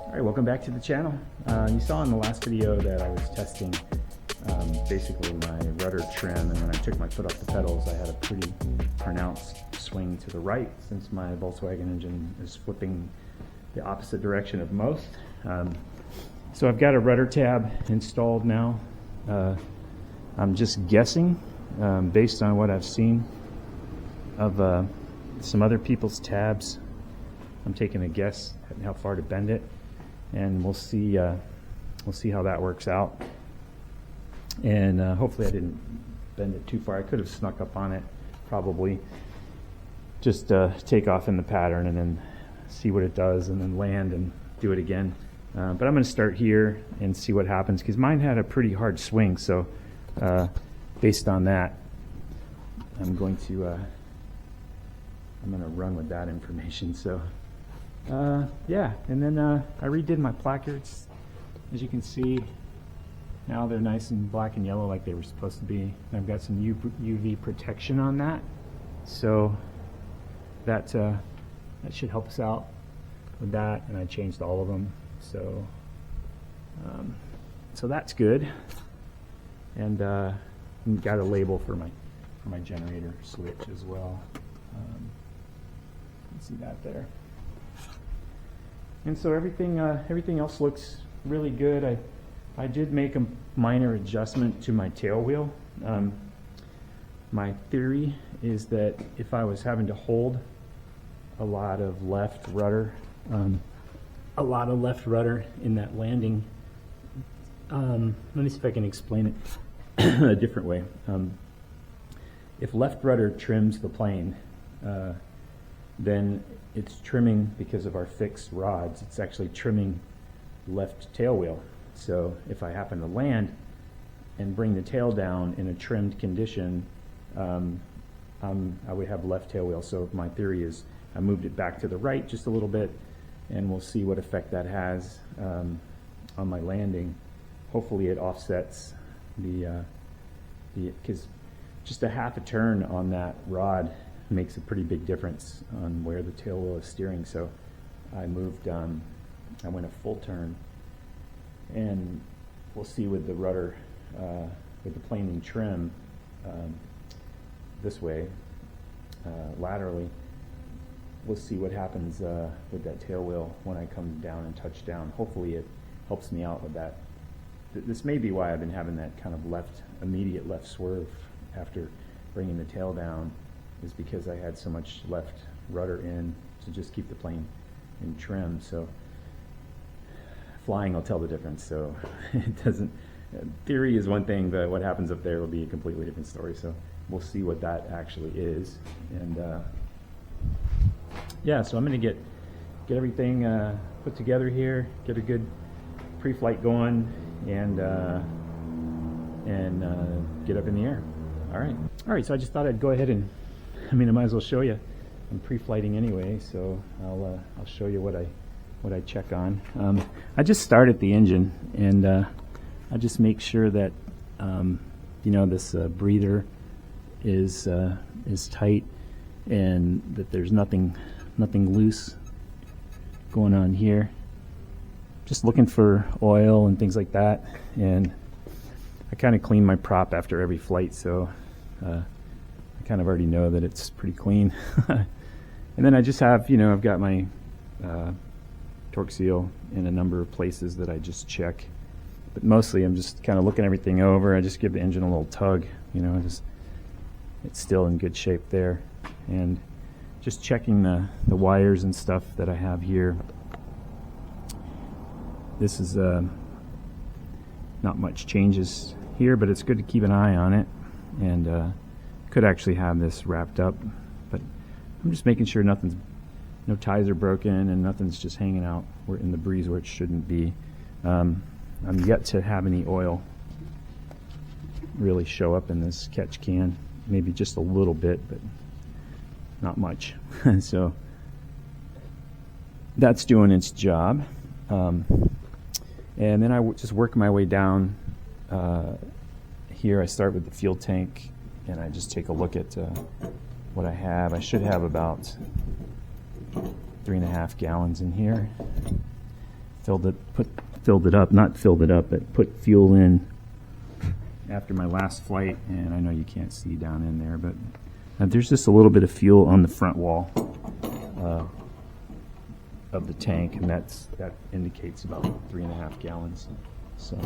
Alright, welcome back to the channel. You saw in the last video that I was testing basically my rudder trim, and when I took my foot off the pedals I had a pretty pronounced swing to the right since my Volkswagen engine is flipping the opposite direction of most. So I've got a rudder tab installed now. I'm just guessing based on what I've seen of some other people's tabs. I'm taking a guess at how far to bend it, and we'll see how that works out. And hopefully I didn't bend it too far. I could have snuck up on it, probably. Just take off in the pattern and then see what it does, and then land and do it again. But I'm going to start here and see what happens, because mine had a pretty hard swing. So based on that, I'm going to run with that information. So yeah, and then I redid my placards. As you can see, now they're nice and black and yellow like they were supposed to be. And I've got some UV protection on that, so that should help us out with that. And I changed all of them, so so that's good. And got a label for my generator switch as well. You can see that there. And so everything else looks really good. I did make a minor adjustment to my tail wheel. My theory is that if I was having to hold a lot of left rudder in that landing, let me see if I can explain it a different way. If left rudder trims the plane, then it's trimming, because of our fixed rods, it's actually trimming left tail wheel. So if I happen to land and bring the tail down in a trimmed condition, I would have left tail wheel. So my theory is I moved it back to the right just a little bit, and we'll see what effect that has on my landing. Hopefully it offsets because just a half a turn on that rod makes a pretty big difference on where the tail wheel is steering. So I moved, I went a full turn, and we'll see with the rudder, with the planing trim this way, laterally, we'll see what happens with that tail wheel when I come down and touch down. Hopefully it helps me out with that. This may be why I've been having that kind of immediate left swerve after bringing the tail down, is because I had so much left rudder in to just keep the plane in trim. So flying will tell the difference. So it doesn't, theory is one thing, but what happens up there will be a completely different story. So we'll see what that actually is. And yeah, so I'm going to get everything put together here, get a good pre-flight going, and get up in the air. All right. So I just thought I'd go ahead and, I might as well show you. I'm pre-flighting anyway, so I'll show you what I check on. I just start at the engine, and I just make sure that this breather is tight, and that there's nothing loose going on here. Just looking for oil and things like that, and I kind of clean my prop after every flight, so I kind of already know that it's pretty clean. And then I just have, I've got my torque seal in a number of places that I just check, but mostly I'm just kind of looking everything over. I just give the engine a little tug, it's still in good shape there, and just checking the wires and stuff that I have here. This is not much changes here, but it's good to keep an eye on it, and could actually have this wrapped up, but I'm just making sure no ties are broken and nothing's just hanging out in the breeze where it shouldn't be. I'm yet to have any oil really show up in this catch can. Maybe just a little bit, but not much. So that's doing its job. And then I just work my way down. Here I start with the fuel tank, and I just take a look at what I have. I should have about 3.5 gallons in here. filled it up, not filled it up, but put fuel in after my last flight, and I know you can't see down in there, but there's just a little bit of fuel on the front wall of the tank, and that indicates about 3.5 gallons. So,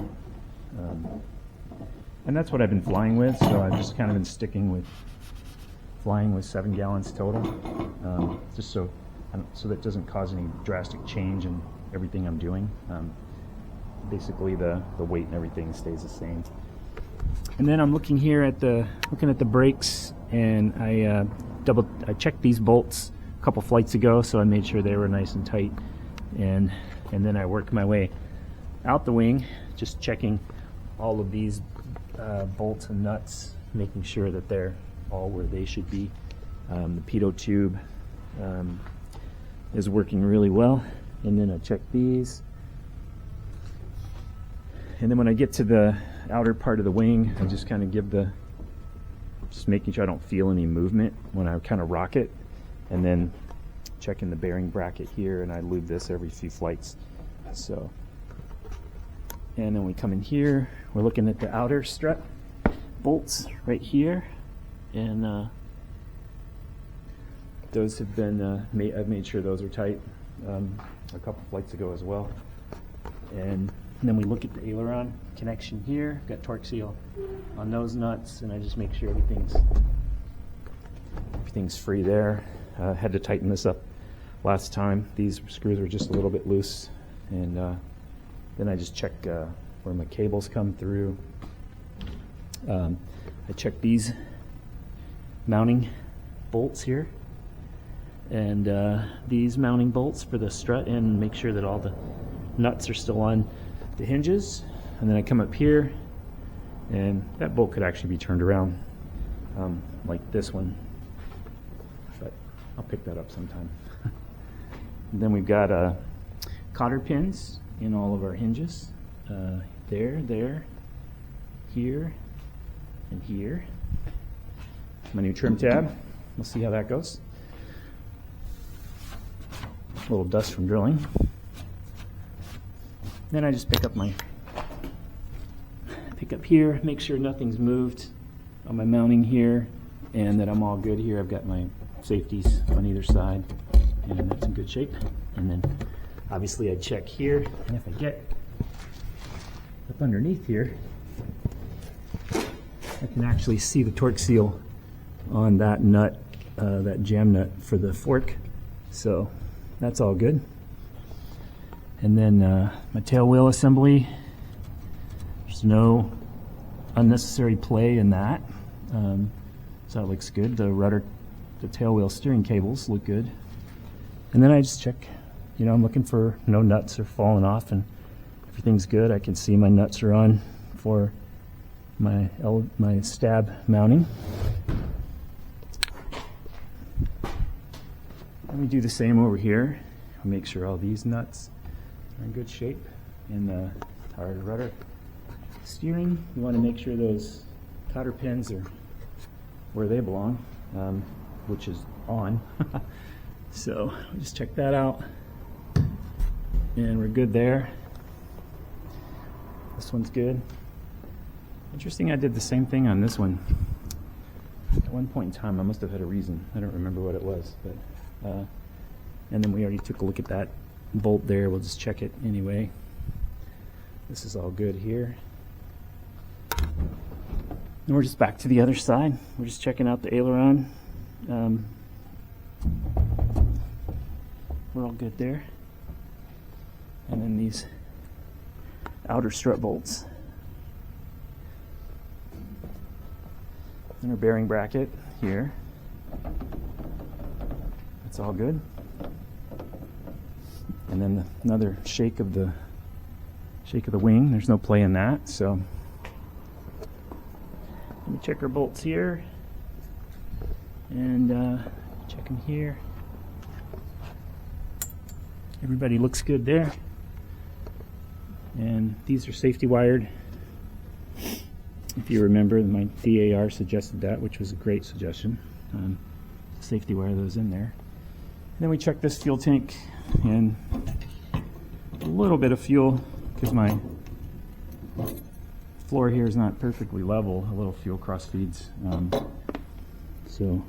and that's what I've been flying with. So I've just kind of been sticking with flying with 7 gallons total, just so that doesn't cause any drastic change in everything I'm doing. Basically, the weight and everything stays the same. And then I'm looking here at the brakes, and I checked these bolts a couple flights ago, so I made sure they were nice and tight, and then I worked my way out the wing, just checking all of these bolts and nuts, making sure that they're all where they should be. The pitot tube is working really well, and then I check these, and then when I get to the outer part of the wing, I just kind of just making sure I don't feel any movement when I kind of rock it, and then checking the bearing bracket here, and I lube this every few flights. So, and then we come in here, we're looking at the outer strut bolts right here, and those have been I've made sure those are tight a couple flights ago as well. And then we look at the aileron connection here, got torque seal on those nuts, and I just make sure everything's free there. Had to tighten this up last time. These screws were just a little bit loose, and then I just check where my cables come through. I check these mounting bolts here, and these mounting bolts for the strut, and make sure that all the nuts are still on the hinges. And then I come up here, and that bolt could actually be turned around like this one, but I'll pick that up sometime. And then we've got cotter pins in all of our hinges, there, here, and here. My new trim tab, we'll see how that goes. A little dust from drilling. Then I just pick up here, make sure nothing's moved on my mounting here, and that I'm all good here. I've got my safeties on either side, and that's in good shape. And then obviously I check here, and if I get up underneath here, I can actually see the torque seal on that nut, that jam nut for the fork. So that's all good. And then my tail wheel assembly, there's no unnecessary play in that. So it looks good. The tail wheel steering cables look good. And then I just check, I'm looking for no nuts are falling off, and everything's good. I can see my nuts are on for my stab mounting. And we do the same over here. We make sure all these nuts are in good shape. And our rudder steering, we want to make sure those cotter pins are where they belong, which is on. So we just check that out, and we're good there. This one's good. Interesting, I did the same thing on this one. At one point in time, I must have had a reason. I don't remember what it was, but and then we already took a look at that bolt there. We'll just check it anyway. This is all good here. And we're just back to the other side. We're just checking out the aileron. We're all good there. And then these outer strut bolts. And our bearing bracket here. That's all good. And then another shake of the wing. There's no play in that, so let me check our bolts here, and check them here. Everybody looks good there, and these are safety wired. If you remember, my DAR suggested that, which was a great suggestion. Safety wire those in there. And then we check this fuel tank, and a little bit of fuel because my floor here is not perfectly level. A little fuel cross feeds. So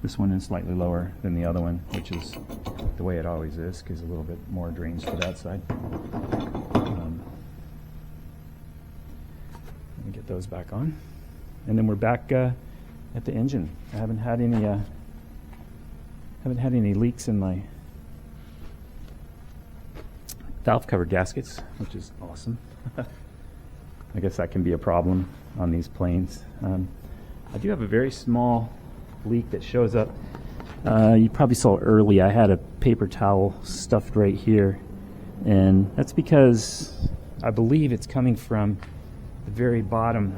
this one is slightly lower than the other one, which is the way it always is, because a little bit more drains to that side. Let me get those back on. And then we're back at the engine. I haven't had any leaks in my valve cover gaskets, which is awesome. I guess that can be a problem on these planes. I do have a very small leak that shows up. You probably saw early I had a paper towel stuffed right here, and that's because I believe it's coming from the very bottom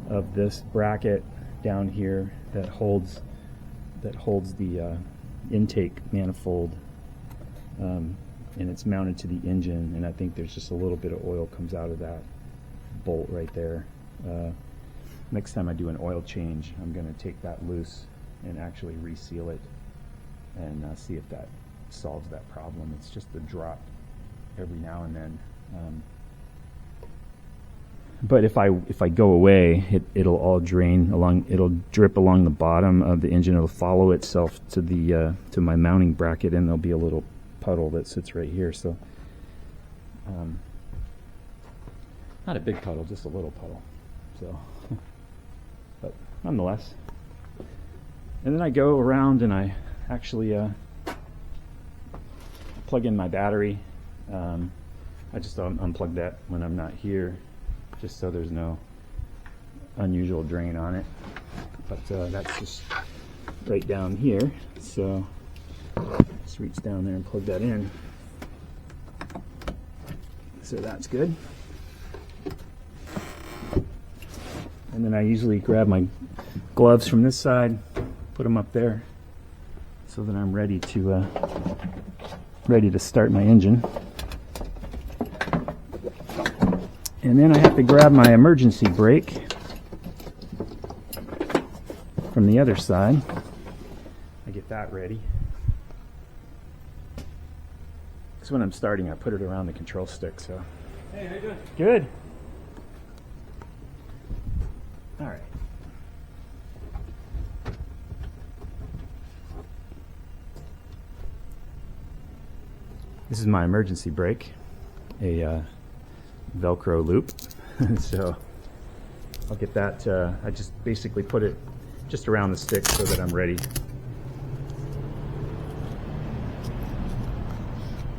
of this bracket down here that holds the intake manifold, and it's mounted to the engine, and I think there's just a little bit of oil comes out of that bolt right there. Next time I do an oil change, I'm going to take that loose and actually reseal it and see if that solves that problem. It's just a drop every now and then. But if I go away, it'll all drain along. It'll drip along the bottom of the engine. It'll follow itself to the to my mounting bracket, and there'll be a little puddle that sits right here. So, not a big puddle, just a little puddle. So, but nonetheless. And then I go around and I actually plug in my battery. I just unplug that when I'm not here, just so there's no unusual drain on it. But that's just right down here, so just reach down there and plug that in. So that's good. And then I usually grab my gloves from this side, put them up there, so that I'm ready to start my engine. And then I have to grab my emergency brake from the other side. I get that ready. Because when I'm starting, I put it around the control stick. So. Hey, how you doing? Good. All right. This is my emergency brake, a Velcro loop. So I'll get that. I just basically put it just around the stick so that I'm ready.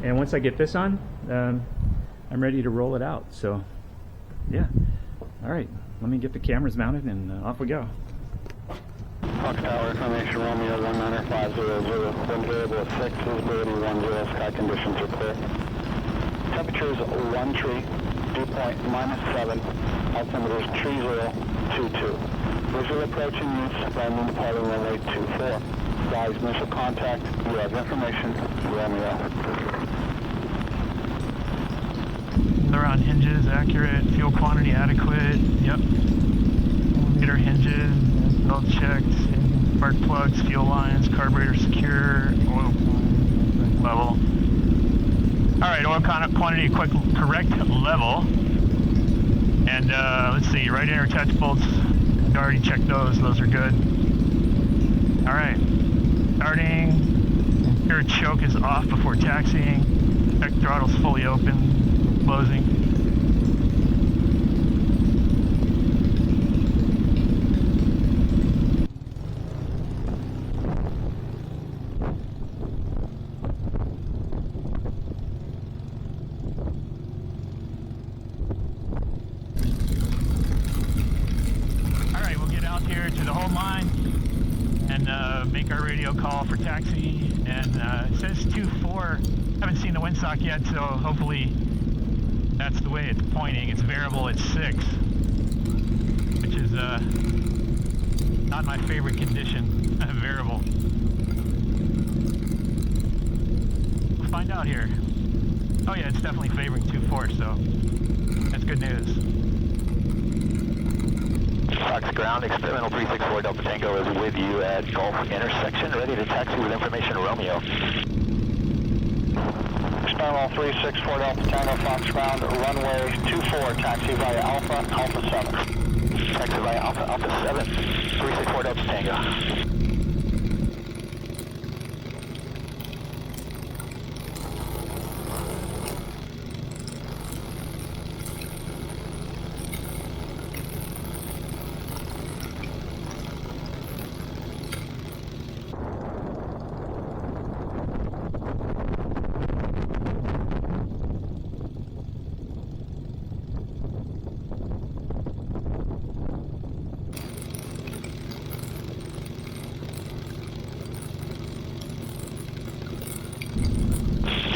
And once I get this on, I'm ready to roll it out. So yeah. All right. Let me get the cameras mounted and off we go. Fox Tower, information Romeo 19500, wind variable at 6, visibility 10, sky conditions are clear. Temperatures 13, dew point -7, altimeter 3022. Visual approaching use, landing departing runway 24. Flies initial contact, you have information, Romeo. They're on hinges, accurate, fuel quantity adequate, yep. Meter hinges, belt checks, spark plugs, fuel lines, carburetor secure, oil level. Alright, oil quantity correct level. And let's see, right inner touch bolts, I already checked those are good. Alright, starting, rear choke is off before taxiing, check throttle's fully open, closing. Here to the hold line and make our radio call for taxi, and it says 2-4. Haven't seen the windsock yet, so hopefully that's the way it's pointing. It's variable at 6, which is not my favorite condition. Variable. We'll find out here. Oh yeah, it's definitely favoring 2-4, so that's good news. Fox ground, experimental 364 Delta Tango is with you at Gulf intersection, ready to taxi with information Romeo. Stonewall 364 Delta Tango Fox ground, runway 24, taxi via Alpha, Alpha 7. Taxi via Alpha, Alpha 7, 364 Delta Tango.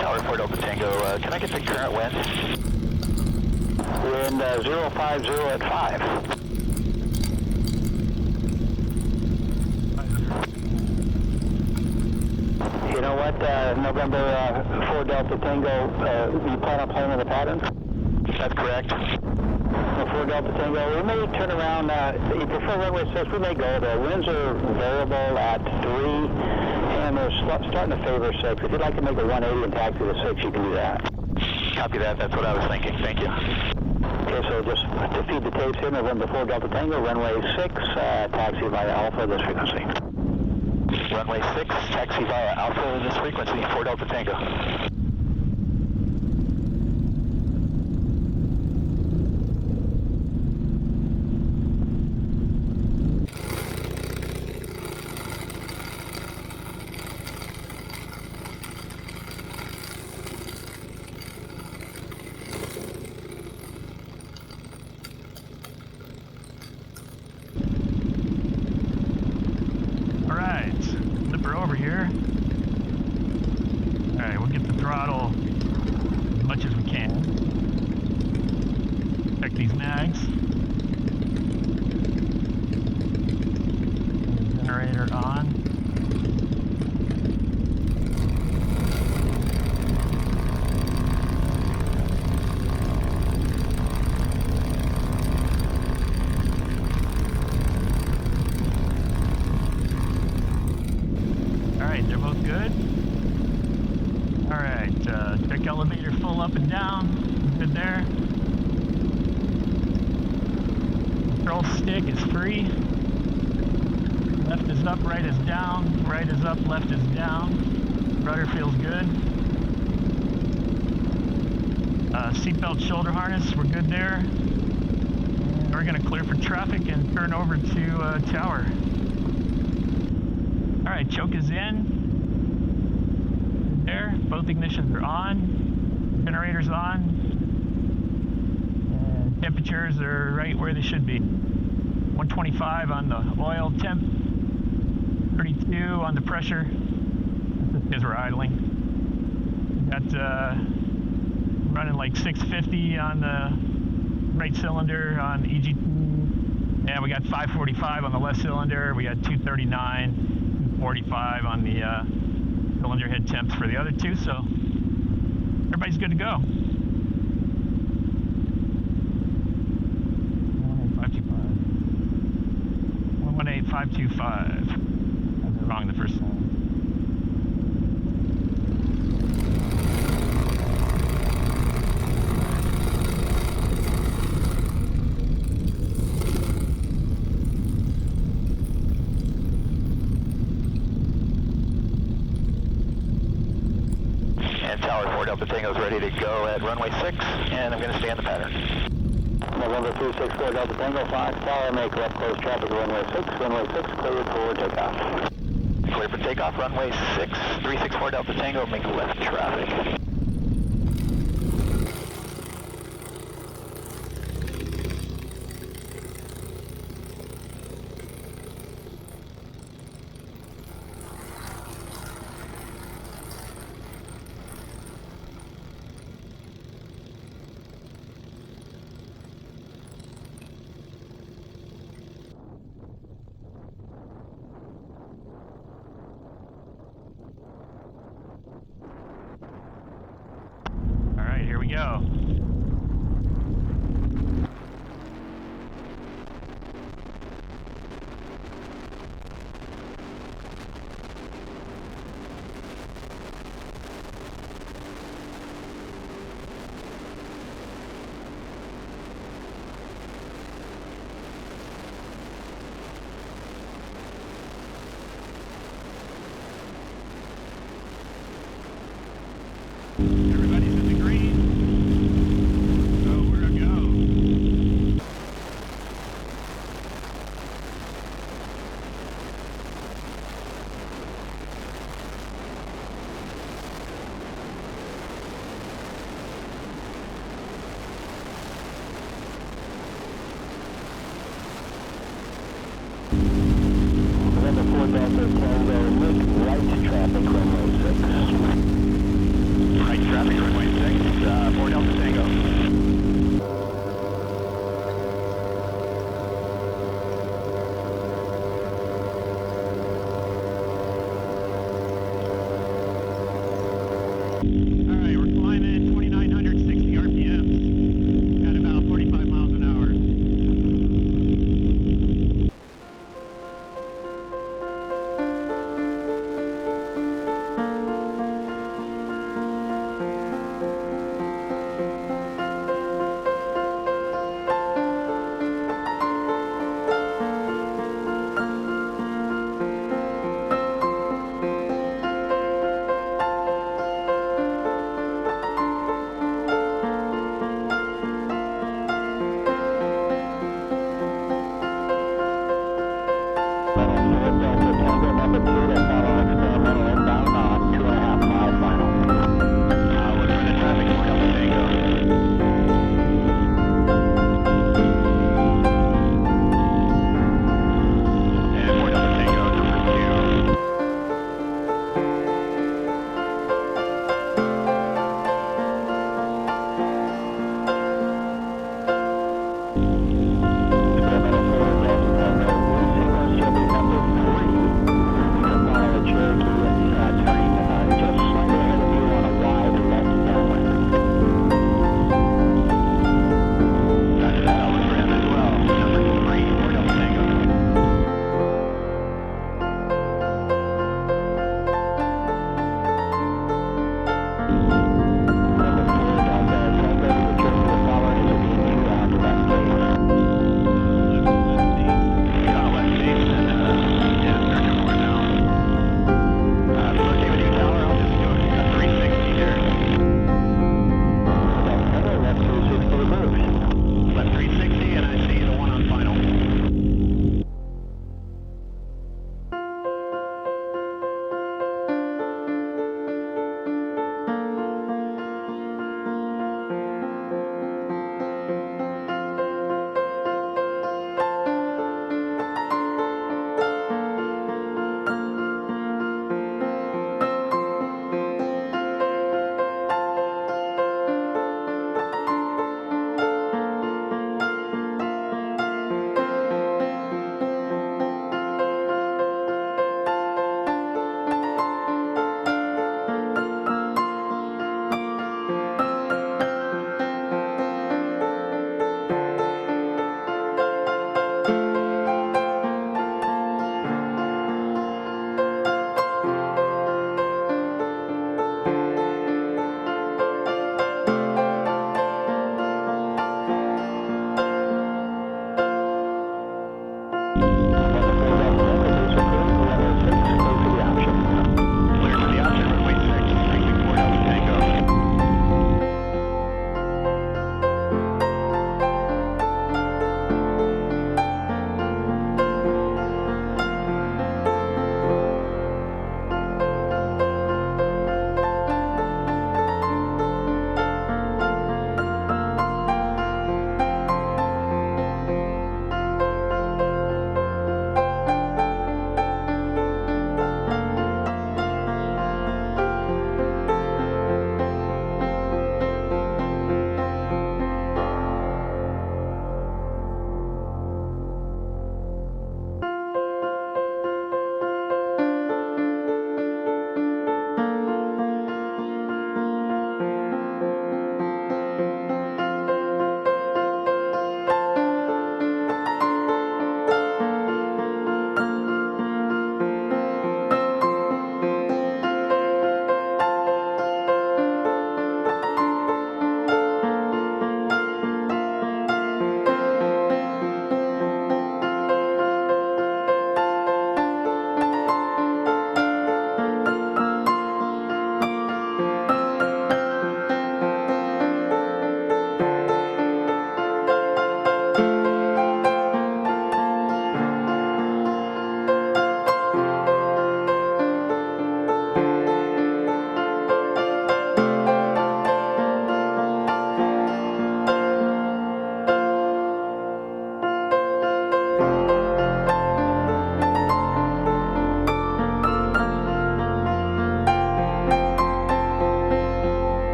Tower report Delta Tango, can I get the current wind? Wind 050 at 5. You know what, November 4 Delta Tango, you plan on playing in the pattern? That's correct. 4 Delta Tango, we may turn around, you prefer runway 6, we may go there. Winds are variable at 3. And they're starting to favor 6. If you'd like to make a 180 and taxi to 6, you can do that. Copy that. That's what I was thinking. Thank you. Okay, so just to feed the tapes in, November 4 Delta Tango, runway 6, taxi via Alpha, this frequency. Runway 6, taxi via Alpha, this frequency, 4 Delta Tango. Over here. Alright, we'll get the throttle as much as we can. Check these mags. Generator on. They're both good. Alright, check elevator full up and down. Good there. Control stick is free. Left is up, right is down. Right is up, left is down. Rudder feels good. Seatbelt shoulder harness, we're good there. And we're going to clear for traffic and turn over to tower. Alright, choke is in. There, both ignitions are on. Generator's on. And temperatures are right where they should be. 125 on the oil temp. 32 on the pressure. That's because we're idling. Got running like 650 on the right cylinder on the EG2. And we got 545 on the left cylinder. We got 239. 45 on the cylinder head temps for the other two, so everybody's good to go. 118,525. I was wrong the first time. Tower 4 Delta Tango is ready to go at runway 6, and I'm going to stay in the pattern. November 364 Delta Tango, Fox Tower, make left close traffic runway 6, cleared for takeoff. Clear for takeoff, runway 6, 364 Delta Tango, make left traffic. Here we go.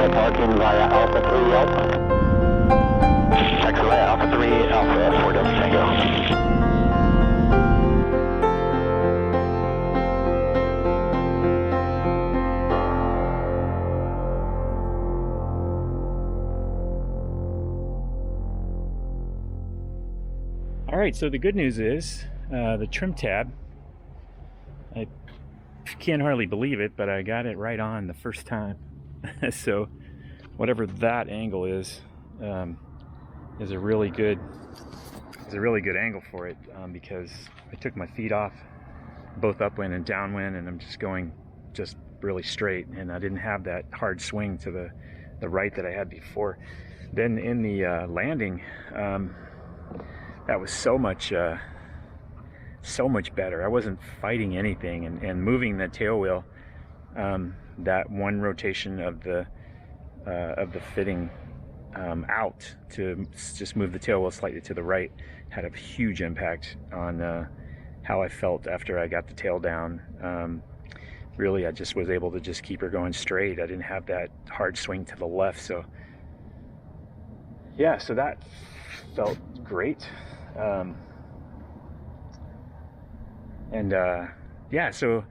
Taxiway parking via Alpha 3 Alpha. Taxiway Alpha 3 Alpha, 4 Delta Tango. All right, so the good news is the trim tab, I can't hardly believe it, but I got it right on the first time. So whatever that angle is a really good angle for it, because I took my feet off both upwind and downwind, and I'm just going just really straight, and I didn't have that hard swing to the right that I had before. Then in the landing, that was so much better. I wasn't fighting anything, and moving the tail wheel, that one rotation of the fitting out to just move the tail wheel slightly to the right had a huge impact on how I felt after I got the tail down. Really, I just was able to just keep her going straight. I didn't have that hard swing to the left, so yeah, so that felt great. Yeah, so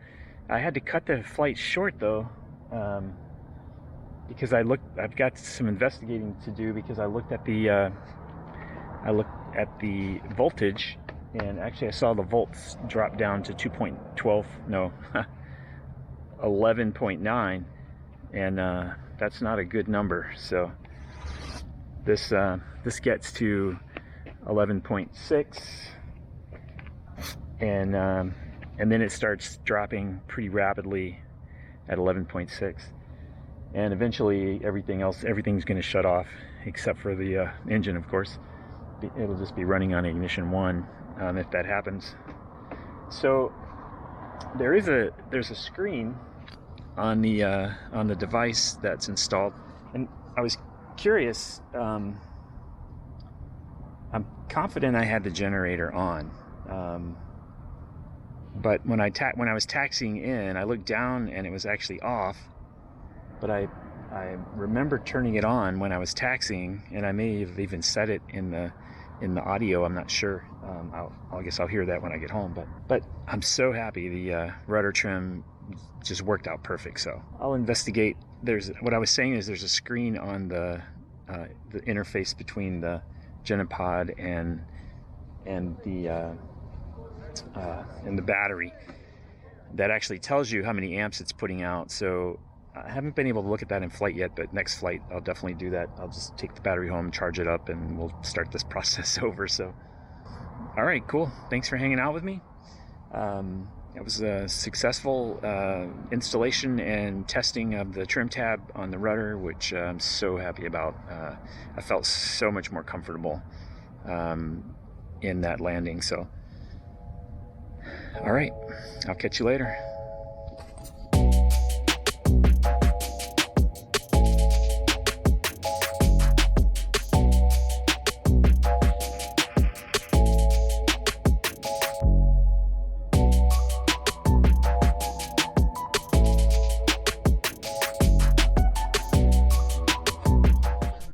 I had to cut the flight short though, because I've got some investigating to do, because I looked at the voltage, and actually I saw the volts drop down to 2.12, no, 11.9, and that's not a good number. So this gets to 11.6, and then it starts dropping pretty rapidly at 11.6, and eventually everything's going to shut off except for the engine, of course. It'll just be running on ignition 1 if that happens. So there's a screen on the device that's installed, and I was curious. I'm confident I had the generator on, but when I was taxiing in, I looked down and it was actually off. But I remember turning it on when I was taxiing, and I may have even set it in the audio. I'm not sure. I guess I'll hear that when I get home. But I'm so happy the rudder trim just worked out perfect. So I'll investigate. What I was saying is there's a screen on the interface between the Genopod and the battery that actually tells you how many amps it's putting out. So I haven't been able to look at that in flight yet, but next flight I'll definitely do that. I'll just take the battery home, charge it up, and we'll start this process over. So all right, cool. Thanks for hanging out with me. It was a successful installation and testing of the trim tab on the rudder, which I'm so happy about. I felt so much more comfortable in that landing. So, all right, I'll catch you later.